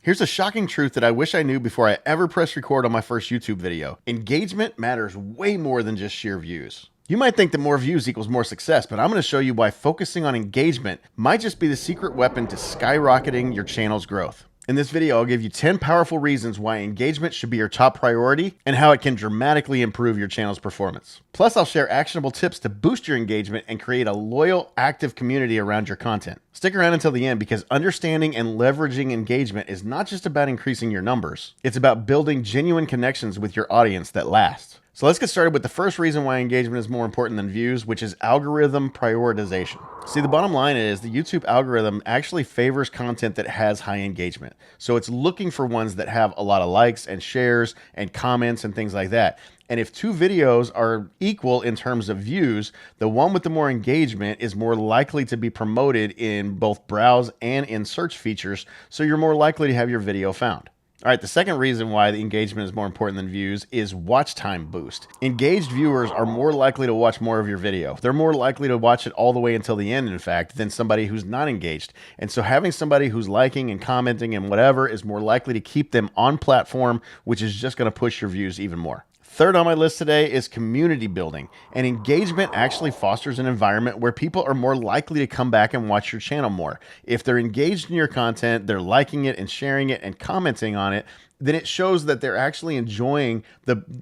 Here's a shocking truth that I wish I knew before I ever pressed record on my first YouTube video. Engagement matters way more than just sheer views. You might think that more views equals more success, but I'm going to show you why focusing on engagement might just be the secret weapon to skyrocketing your channel's growth. In this video, I'll give you 10 powerful reasons why engagement should be your top priority and how it can dramatically improve your channel's performance. Plus, I'll share actionable tips to boost your engagement and create a loyal, active community around your content. Stick around until the end because understanding and leveraging engagement is not just about increasing your numbers. It's about building genuine connections with your audience that last. So let's get started with the first reason why engagement is more important than views, which is algorithm prioritization. See, the bottom line is the YouTube algorithm actually favors content that has high engagement. So it's looking for ones that have a lot of likes and shares and comments and things like that. And if two videos are equal in terms of views, the one with the more engagement is more likely to be promoted in both browse and in search features, so you're more likely to have your video found. All right, the second reason why the engagement is more important than views is watch time boost. Engaged viewers are more likely to watch more of your video. They're more likely to watch it all the way until the end, in fact, than somebody who's not engaged. And so having somebody who's liking and commenting and whatever is more likely to keep them on platform, which is just going to push your views even more. Third on my list today is community building. And engagement actually fosters an environment where people are more likely to come back and watch your channel more. If they're engaged in your content, they're liking it and sharing it and commenting on it, then it shows that they're actually enjoying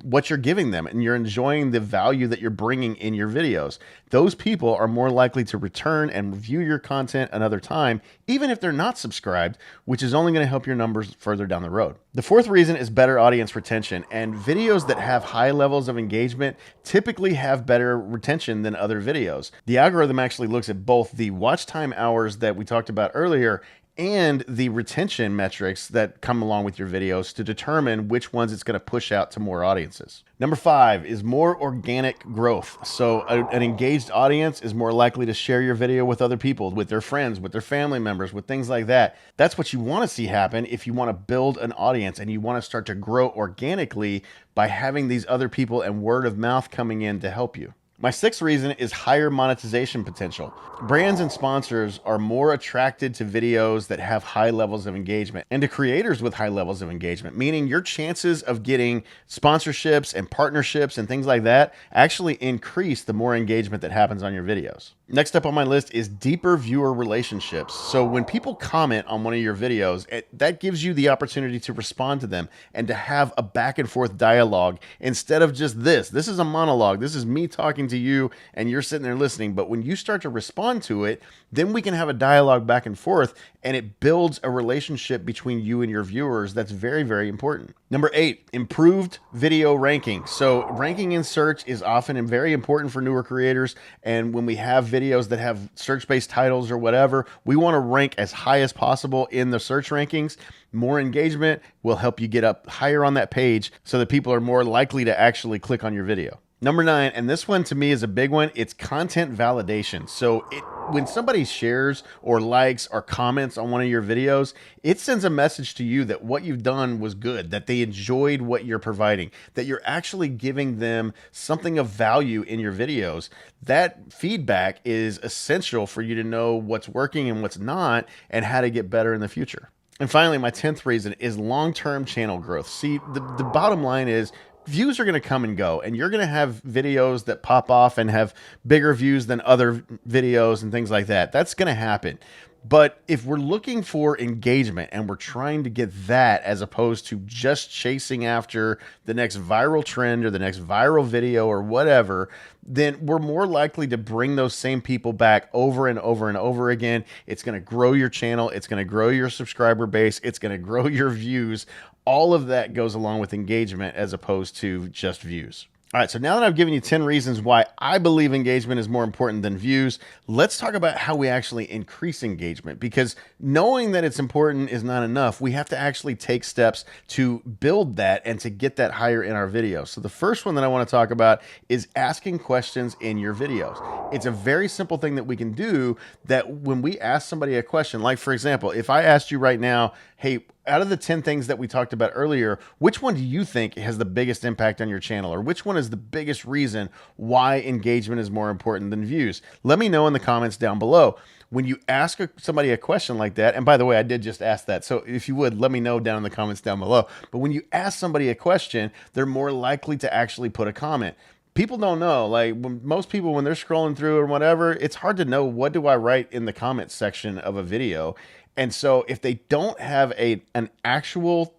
what you're giving them and you're enjoying the value that you're bringing in your videos. Those people are more likely to return and view your content another time, even if they're not subscribed, which is only going to help your numbers further down the road. The fourth reason is better audience retention, and videos that have high levels of engagement typically have better retention than other videos. The algorithm actually looks at both the watch time hours that we talked about earlier and the retention metrics that come along with your videos to determine which ones it's going to push out to more audiences. Number 5 is more organic growth. So an engaged audience is more likely to share your video with other people, with their friends, with their family members, with things like that. That's what you want to see happen if you want to build an audience and you want to start to grow organically by having these other people and word of mouth coming in to help you. My sixth reason is higher monetization potential. Brands and sponsors are more attracted to videos that have high levels of engagement and to creators with high levels of engagement, meaning your chances of getting sponsorships and partnerships and things like that actually increase the more engagement that happens on your videos. Next up on my list is deeper viewer relationships. So when people comment on one of your videos, that gives you the opportunity to respond to them and to have a back and forth dialogue instead of just this. This is a monologue. This is me talking to you and you're sitting there listening. But when you start to respond to it, then we can have a dialogue back and forth and it builds a relationship between you and your viewers that's very, very important. Number 8, improved video ranking. So ranking in search is often very important for newer creators. And when we have videos that have search-based titles or whatever, we want to rank as high as possible in the search rankings. More engagement will help you get up higher on that page so that people are more likely to actually click on your video. Number 9, and this one to me is a big one, it's content validation. So when somebody shares or likes or comments on one of your videos, it sends a message to you that what you've done was good, that they enjoyed what you're providing, that you're actually giving them something of value in your videos. That feedback is essential for you to know what's working and what's not and how to get better in the future. And finally, my 10th reason is long-term channel growth. See, the bottom line is views are going to come and go, and you're going to have videos that pop off and have bigger views than other videos and things like that. That's going to happen. But if we're looking for engagement and we're trying to get that as opposed to just chasing after the next viral trend or the next viral video or whatever, then we're more likely to bring those same people back over and over and over again. It's going to grow your channel. It's going to grow your subscriber base. It's going to grow your views. All of that goes along with engagement as opposed to just views. All right, so now that I've given you 10 reasons why I believe engagement is more important than views, let's talk about how we actually increase engagement, because knowing that it's important is not enough. We have to actually take steps to build that and to get that higher in our videos. So the first one that I want to talk about is asking questions in your videos. It's a very simple thing that we can do that when we ask somebody a question, like for example, if I asked you right now, hey, out of the 10 things that we talked about earlier, which one do you think has the biggest impact on your channel? Or which one is the biggest reason why engagement is more important than views? Let me know in the comments down below. When you ask somebody a question like that, and by the way, I did just ask that, so if you would, let me know down in the comments down below. But when you ask somebody a question, they're more likely to actually put a comment. People don't know, like most people, when they're scrolling through or whatever, it's hard to know what do I write in the comments section of a video. And so if they don't have an actual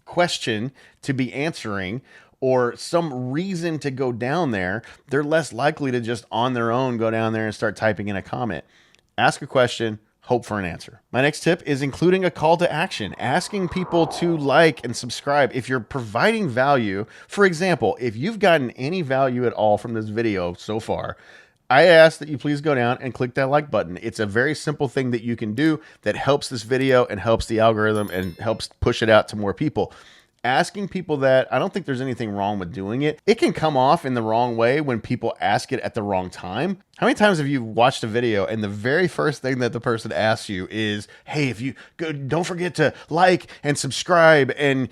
question to be answering or some reason to go down there, they're less likely to just on their own go down there and start typing in a comment. Ask a question, hope for an answer. My next tip is including a call to action, asking people to like and subscribe. If you're providing value, for example, if you've gotten any value at all from this video so far, I ask that you please go down and click that like button. It's a very simple thing that you can do that helps this video and helps the algorithm and helps push it out to more people. Asking people that, I don't think there's anything wrong with doing it. It can come off in the wrong way when people ask it at the wrong time. How many times have you watched a video and the very first thing that the person asks you is, hey, if you go, don't forget to like and subscribe and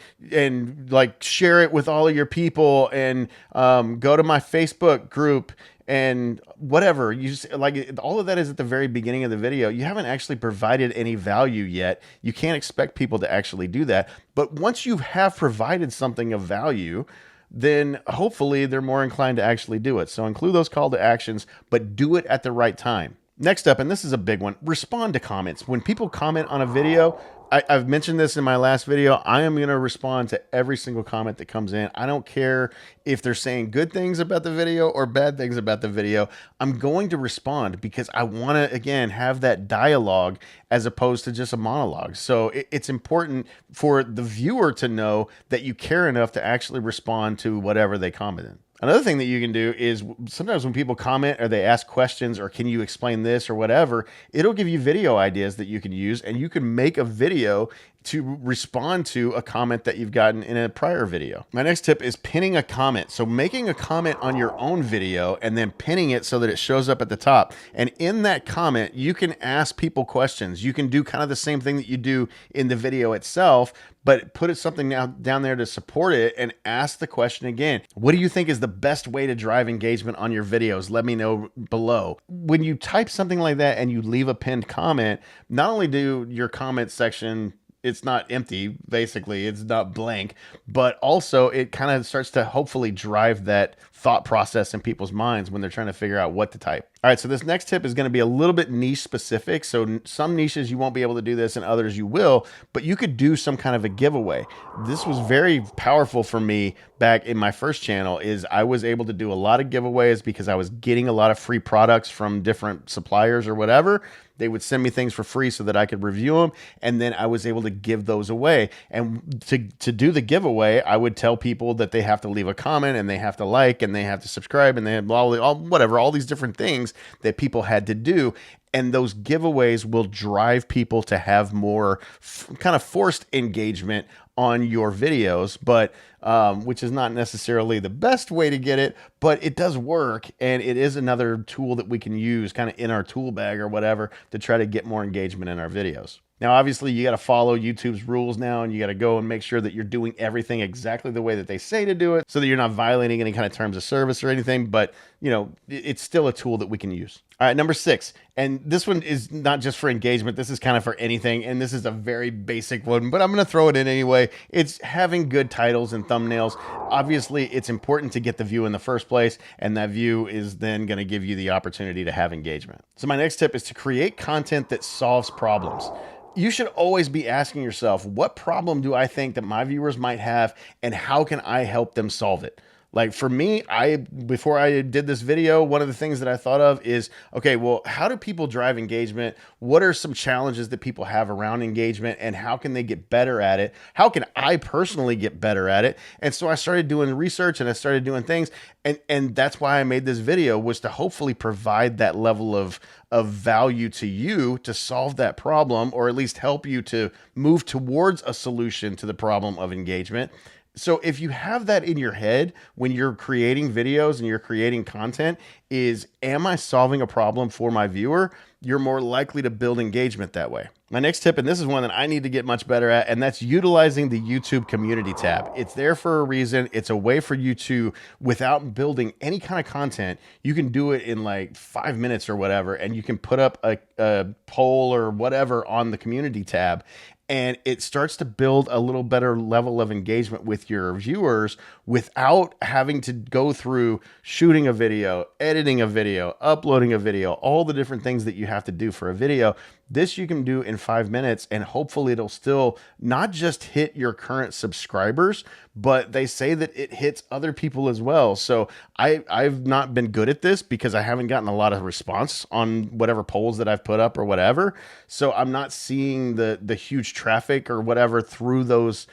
like share it with all of your people and go to my Facebook group and whatever. You just, like, all of that is at the very beginning of the video. You haven't actually provided any value yet. You can't expect people to actually do that. But once you have provided something of value, then hopefully they're more inclined to actually do it. So include those call to actions, but do it at the right time. Next up, and this is a big one, respond to comments. When people comment on a video, I've mentioned this in my last video, I am going to respond to every single comment that comes in. I don't care if they're saying good things about the video or bad things about the video. I'm going to respond because I want to, again, have that dialogue as opposed to just a monologue. So it's important for the viewer to know that you care enough to actually respond to whatever they commented. Another thing that you can do is sometimes when people comment or they ask questions or can you explain this or whatever, it'll give you video ideas that you can use, and you can make a video to respond to a comment that you've gotten in a prior video. My next tip is pinning a comment. So making a comment on your own video and then pinning it so that it shows up at the top. And in that comment, you can ask people questions. You can do kind of the same thing that you do in the video itself, but put something down there to support it and ask the question again. What do you think is the best way to drive engagement on your videos? Let me know below. When you type something like that and you leave a pinned comment, not only do your comment section, it's not empty, basically, it's not blank, but also it kind of starts to hopefully drive that thought process in people's minds when they're trying to figure out what to type. All right, so this next tip is going to be a little bit niche specific. So some niches you won't be able to do this and others you will, but you could do some kind of a giveaway. This was very powerful for me back in my first channel. Is I was able to do a lot of giveaways because I was getting a lot of free products from different suppliers or whatever. They would send me things for free so that I could review them, and then I was able to give those away. And to do the giveaway, I would tell people that they have to leave a comment and they have to like and they have to subscribe and they have all these different things that people had to do. And those giveaways will drive people to have more kind of forced engagement on your videos, but which is not necessarily the best way to get it, but it does work. And it is another tool that we can use kind of in our tool bag or whatever to try to get more engagement in our videos. Now, obviously, you got to follow YouTube's rules now, and you got to go and make sure that you're doing everything exactly the way that they say to do it so that you're not violating any kind of terms of service or anything. But, you know, it's still a tool that we can use. All right, number 6. And this one is not just for engagement. This is kind of for anything. And this is a very basic one, but I'm going to throw it in anyway. It's having good titles and thumbnails. Obviously, it's important to get the view in the first place, and that view is then going to give you the opportunity to have engagement. So my next tip is to create content that solves problems. You should always be asking yourself, what problem do I think that my viewers might have, and how can I help them solve it? Like for me, before I did this video, one of the things that I thought of is, okay, well, how do people drive engagement? What are some challenges that people have around engagement, and how can they get better at it? How can I personally get better at it? And so I started doing research and I started doing things. And that's why I made this video, was to hopefully provide that level of value to you to solve that problem, or at least help you to move towards a solution to the problem of engagement. So if you have that in your head when you're creating videos and you're creating content, is, am I solving a problem for my viewer? you're more likely to build engagement that way. My next tip, and this is one that I need to get much better at, and that's utilizing the YouTube community tab. It's there for a reason. It's a way for you to, without building any kind of content, you can do it in like 5 minutes or whatever, and you can put up a poll or whatever on the community tab, and it starts to build a little better level of engagement with your viewers without having to go through shooting a video, editing a video, uploading a video, all the different things that you have to do for a video. This you can do in 5 minutes, and hopefully it'll still not just hit your current subscribers, but they say that it hits other people as well. So I've not been good at this because I haven't gotten a lot of response on whatever polls that I've put up or whatever. So I'm not seeing the huge traffic or whatever through those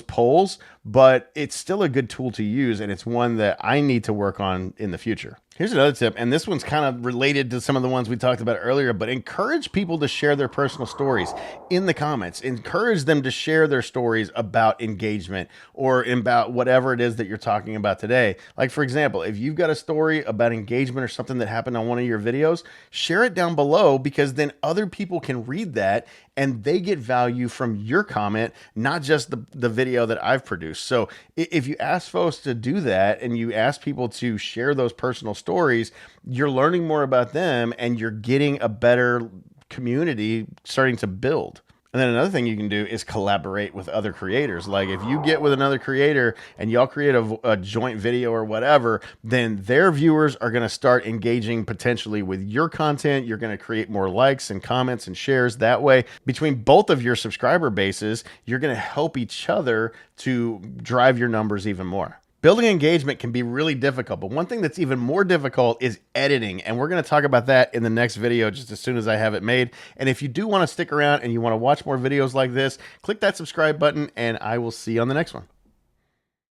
polls, but it's still a good tool to use, and it's one that I need to work on in the future. Here's another tip, and this one's kind of related to some of the ones we talked about earlier, but encourage people to share their personal stories in the comments. Encourage them to share their stories about engagement or about whatever it is that you're talking about today. Like, for example, if you've got a story about engagement or something that happened on one of your videos, share it down below, because then other people can read that and they get value from your comment, not just the video that I've produced. So if you ask folks to do that and you ask people to share those personal stories, you're learning more about them and you're getting a better community starting to build. And then another thing you can do is collaborate with other creators. Like if you get with another creator and y'all create a joint video or whatever, then their viewers are going to start engaging potentially with your content. You're going to create more likes and comments and shares that way. Between both of your subscriber bases, you're going to help each other to drive your numbers even more. Building engagement can be really difficult, but one thing that's even more difficult is editing, and we're going to talk about that in the next video just as soon as I have it made. And if you do want to stick around and you want to watch more videos like this, click that subscribe button, and I will see you on the next one.